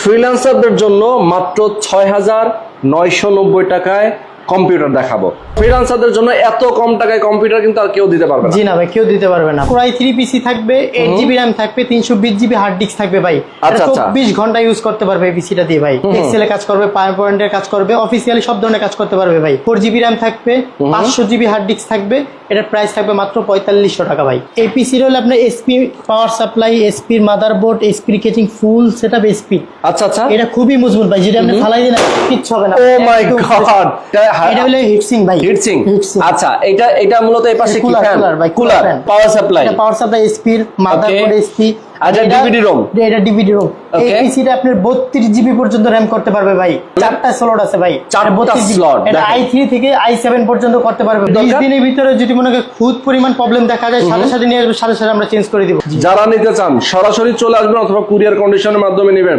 ফ্রিল্যান্সারদের জন্য মাত্র ৬,৯৯০ টাকায় কম্পিউটার দেখাবো। ফ্রিল্যান্সারদের জন্য এত কম টাকায় কম্পিউটার কিন্তু আর কেউ দিতে পারবে না। জি না ভাই, কেউ দিতে পারবে না। Core i3 পিসি থাকবে, 8GB RAM থাকবে, 320GB হার্ড ডিস্ক থাকবে ভাই। আচ্ছা, 24 ঘন্টা ইউজ করতে পারবে এই পিসিটা দিয়ে ভাই। এক্সেলে কাজ করবে, পাওয়ারপয়েন্ট এর কাজ করবে, অফিসিয়ালি সব ধরনের কাজ করতে পারবে ভাই। 4GB RAM থাকবে, 500GB হার্ড ডিস্ক থাকবে। এটার প্রাইস থাকবে মাত্র 4500 টাকা ভাই। এই পিসির হলো আপনার SP power supply, SP motherboard, SP casing full setup SP. আচ্ছা আচ্ছা, এটা খুবই মজবুত ভাই, যেটা আপনি ফালাই দিলে কিচ্ছু হবে না। ও মাই গড, এটা হলো হিটসিং ভাই। হিটসিং। আচ্ছা, এটা মূলত এই পাশে কি ফ্যান? Cooler, power supply. এটা পাওয়ার সাপ্লাই এসপি এর মাদারবোর্ড এসপি। আচ্ছা, ডিভিডি রোম। এটা ডিভিডি রোম। এই পিসিটা আপনার 32GB পর্যন্ত র‍্যাম করতে পারবে ভাই। 4টা স্লট আছে ভাই, 4টা স্লট। এটা i3 থেকে i7 পর্যন্ত করতে পারবে। 20 দিনের ভিতরে যদি মনে করেন খুদ পরিমাণ প্রবলেম দেখা যায়, সাথে সাথে নিয়ে আসবে, সাথে সাথে আমরা চেঞ্জ করে দিব। যারা নিতে চান সরাসরি চলে আসবেন অথবা কুরিয়ার কন্ডিশনের মাধ্যমে নেবেন।